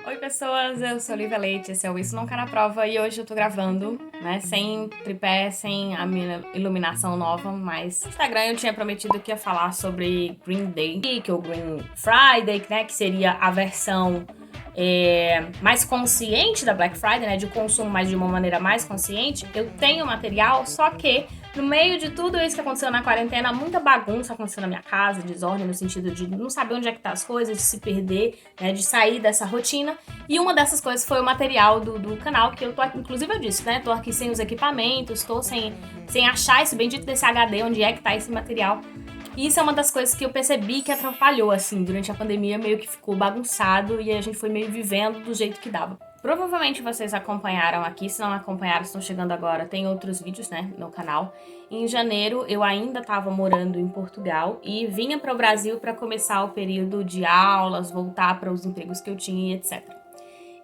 Oi pessoas, eu sou Olivia Leite, esse é o Isso Nunca na Prova e hoje eu tô gravando, né, sem tripé, sem a minha iluminação nova, mas no Instagram eu tinha prometido que ia falar sobre Green Day, que é o Green Friday, né, que seria a versão mais consciente da Black Friday, né, de consumo, mas de uma maneira mais consciente. Eu tenho material, só que no meio de tudo isso que aconteceu na quarentena, muita bagunça aconteceu na minha casa, desordem no sentido de não saber onde é que tá as coisas, de se perder, né, de sair dessa rotina. E uma dessas coisas foi o material do canal, que eu tô aqui, inclusive eu disse, né, tô aqui sem os equipamentos, tô sem achar esse bendito desse HD, onde é que tá esse material. E isso é uma das coisas que eu percebi que atrapalhou, assim, durante a pandemia, meio que ficou bagunçado e a gente foi meio vivendo do jeito que dava. Provavelmente vocês acompanharam aqui, se não acompanharam, estão chegando agora, tem outros vídeos, né, no canal. Em janeiro, eu ainda estava morando em Portugal e vinha para o Brasil para começar o período de aulas, voltar para os empregos que eu tinha e etc.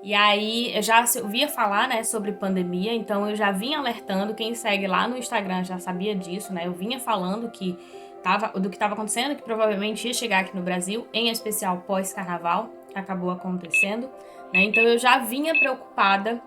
E aí, eu já ouvia falar, né, sobre pandemia, então eu já vinha alertando, quem segue lá no Instagram já sabia disso, né, eu vinha falando do que estava acontecendo, que provavelmente ia chegar aqui no Brasil, em especial pós-carnaval, que acabou acontecendo, né, então eu já vinha preocupada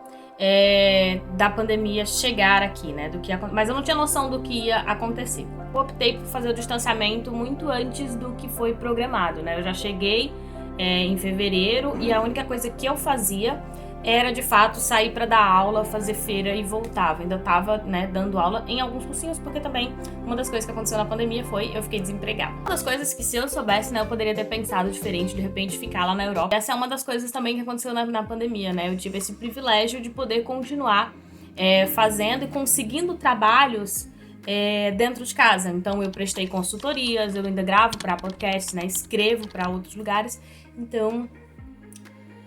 da pandemia chegar aqui, né, mas eu não tinha noção do que ia acontecer. Eu optei por fazer o distanciamento muito antes do que foi programado, né, eu já cheguei em fevereiro e a única coisa que eu fazia era de fato sair para dar aula, fazer feira e voltava. Ainda tava, né, dando aula em alguns cursinhos, porque também uma das coisas que aconteceu na pandemia foi eu fiquei desempregada. Uma das coisas que se eu soubesse, né, eu poderia ter pensado diferente, de repente ficar lá na Europa. Essa é uma das coisas também que aconteceu na pandemia, né? Eu tive esse privilégio de poder continuar fazendo e conseguindo trabalhos dentro de casa. Então eu prestei consultorias, eu ainda gravo para podcasts, né, escrevo para outros lugares. Então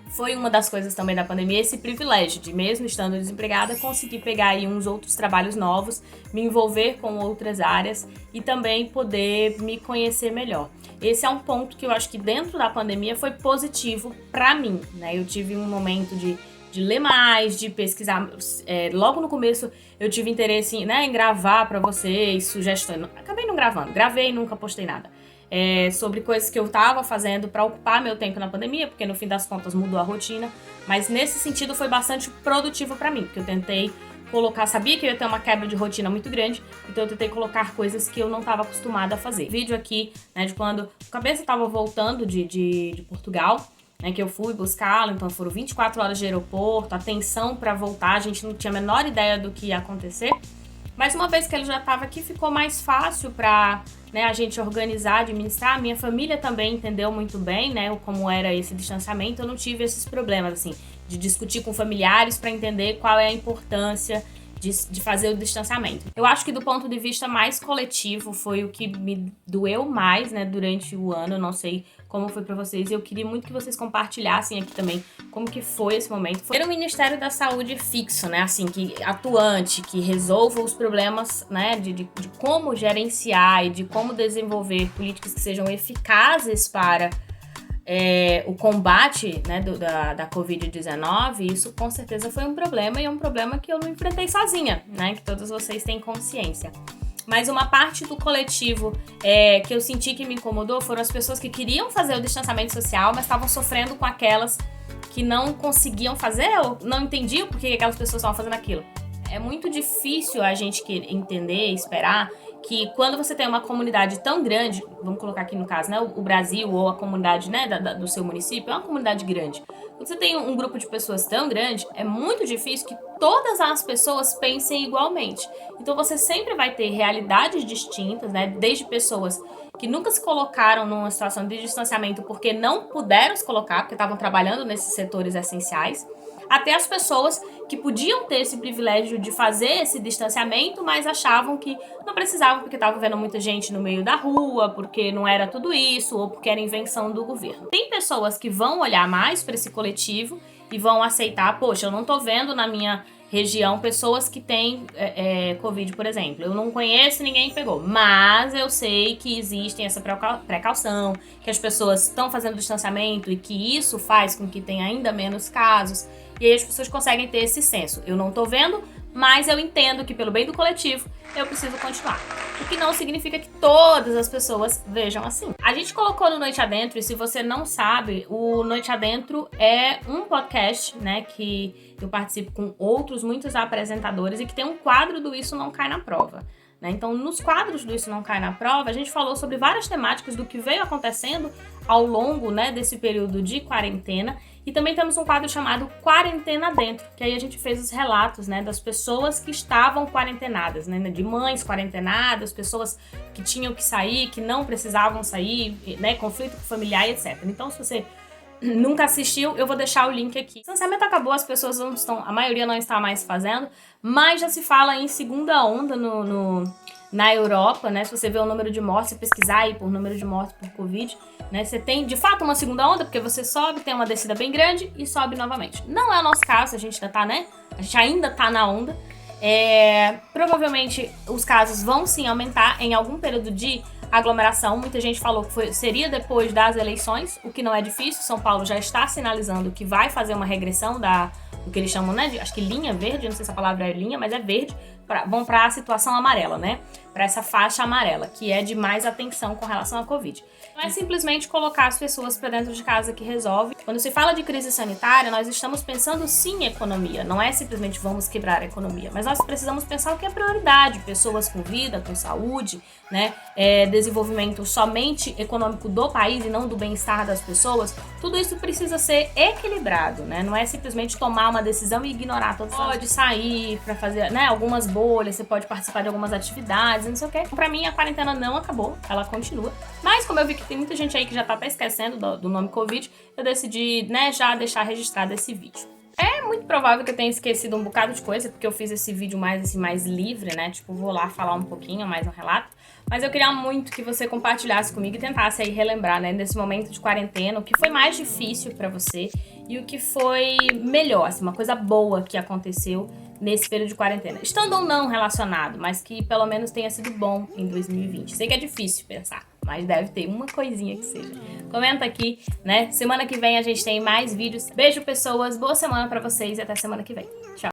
foi uma das coisas também da pandemia, esse privilégio de, mesmo estando desempregada, conseguir pegar aí uns outros trabalhos novos, me envolver com outras áreas e também poder me conhecer melhor. Esse é um ponto que eu acho que dentro da pandemia foi positivo para mim, né? Eu tive um momento de ler mais, de pesquisar. Logo no começo eu tive interesse em gravar para vocês, sugestões. Acabei não gravando, gravei e nunca postei nada. Sobre coisas que eu tava fazendo para ocupar meu tempo na pandemia, porque no fim das contas mudou a rotina, mas nesse sentido foi bastante produtivo para mim, porque eu tentei colocar, sabia que eu ia ter uma quebra de rotina muito grande, então eu tentei colocar coisas que eu não estava acostumada a fazer. Vídeo aqui, né, de quando a cabeça estava voltando de Portugal, né, que eu fui buscá-la, então foram 24 horas de aeroporto, atenção para voltar, a gente não tinha a menor ideia do que ia acontecer, mas uma vez que ele já estava aqui, ficou mais fácil para, né, a gente organizar, administrar. A minha família também entendeu muito bem, né, como era esse distanciamento. Eu não tive esses problemas, assim, de discutir com familiares para entender qual é a importância de fazer o distanciamento. Eu acho que do ponto de vista mais coletivo foi o que me doeu mais, né, durante o ano. Eu não sei como foi para vocês. Eu queria muito que vocês compartilhassem aqui também como que foi esse momento. Foi o Ministério da Saúde fixo, né, assim, que atuante, que resolva os problemas, né, de como gerenciar e de como desenvolver políticas que sejam eficazes para o combate, né, da Covid-19. Isso com certeza foi um problema e é um problema que eu não enfrentei sozinha, né, que todos vocês têm consciência. Mas uma parte do coletivo que eu senti que me incomodou foram as pessoas que queriam fazer o distanciamento social, mas estavam sofrendo com aquelas que não conseguiam fazer ou não entendiam por que aquelas pessoas estavam fazendo aquilo. É muito difícil a gente entender, esperar que quando você tem uma comunidade tão grande, vamos colocar aqui no caso, né, o Brasil ou a comunidade, né, do seu município, é uma comunidade grande. Quando você tem um grupo de pessoas tão grande, é muito difícil que todas as pessoas pensem igualmente. Então você sempre vai ter realidades distintas, né, desde pessoas que nunca se colocaram numa situação de distanciamento porque não puderam se colocar, porque estavam trabalhando nesses setores essenciais, até as pessoas que podiam ter esse privilégio de fazer esse distanciamento, mas achavam que não precisavam porque estavam vendo muita gente no meio da rua, porque não era tudo isso, ou porque era invenção do governo. Tem pessoas que vão olhar mais para esse coletivo e vão aceitar, poxa, eu não tô vendo na minha região pessoas que têm Covid, por exemplo. Eu não conheço ninguém que pegou, mas eu sei que existem essa precaução, que as pessoas estão fazendo distanciamento e que isso faz com que tenha ainda menos casos. E aí as pessoas conseguem ter esse senso. Eu não tô vendo, mas eu entendo que pelo bem do coletivo eu preciso continuar. O que não significa que todas as pessoas vejam assim. A gente colocou no Noite Adentro, e se você não sabe, o Noite Adentro é um podcast, né, que eu participo com muitos apresentadores e que tem um quadro do Isso Não Cai na Prova. Então, nos quadros do Isso Não Cai na Prova, a gente falou sobre várias temáticas do que veio acontecendo ao longo, né, desse período de quarentena. E também temos um quadro chamado Quarentena Dentro, que aí a gente fez os relatos, né, das pessoas que estavam quarentenadas, né, de mães quarentenadas, pessoas que tinham que sair, que não precisavam sair, né, conflito familiar e etc. Então, se você nunca assistiu, eu vou deixar o link aqui. O distanciamento acabou, as pessoas não estão, a maioria não está mais fazendo, mas já se fala em segunda onda na Europa, né? Se você vê o número de mortes, se pesquisar aí por número de mortes por Covid, né? Você tem de fato uma segunda onda, porque você sobe, tem uma descida bem grande e sobe novamente. Não é o nosso caso, a gente ainda tá, né? A gente ainda tá na onda. Provavelmente os casos vão sim aumentar em algum período de aglomeração. Muita gente falou que seria depois das eleições, o que não é difícil. São Paulo já está sinalizando que vai fazer uma regressão do que eles chamam, né, de, acho que linha verde, não sei se a palavra é linha, mas é verde, vão para a situação amarela, né, para essa faixa amarela, que é de mais atenção com relação à Covid. Não é simplesmente colocar as pessoas para dentro de casa que resolve. Quando se fala de crise sanitária, nós estamos pensando sim em economia, não é simplesmente vamos quebrar a economia, mas nós precisamos pensar o que é prioridade, pessoas com vida, com saúde, né, desenvolvimento somente econômico do país e não do bem-estar das pessoas. Tudo isso precisa ser equilibrado, né, não é simplesmente tomar uma decisão e ignorar todas. Pode sair para fazer, né, algumas bolhas, você pode participar de algumas atividades, não sei o que. Pra mim, a quarentena não acabou, ela continua. Mas como eu vi que tem muita gente aí que já tá até esquecendo do nome Covid, eu decidi, né, já deixar registrado esse vídeo. É muito provável que eu tenha esquecido um bocado de coisa, porque eu fiz esse vídeo mais livre, né? Tipo, vou lá falar um pouquinho, mais um relato. Mas eu queria muito que você compartilhasse comigo e tentasse aí relembrar, né, nesse momento de quarentena, o que foi mais difícil pra você e o que foi melhor, assim, uma coisa boa que aconteceu nesse período de quarentena. Estando ou não relacionado, mas que pelo menos tenha sido bom em 2020. Sei que é difícil pensar, mas deve ter uma coisinha que seja. Comenta aqui, né? Semana que vem a gente tem mais vídeos. Beijo, pessoas. Boa semana pra vocês e até semana que vem.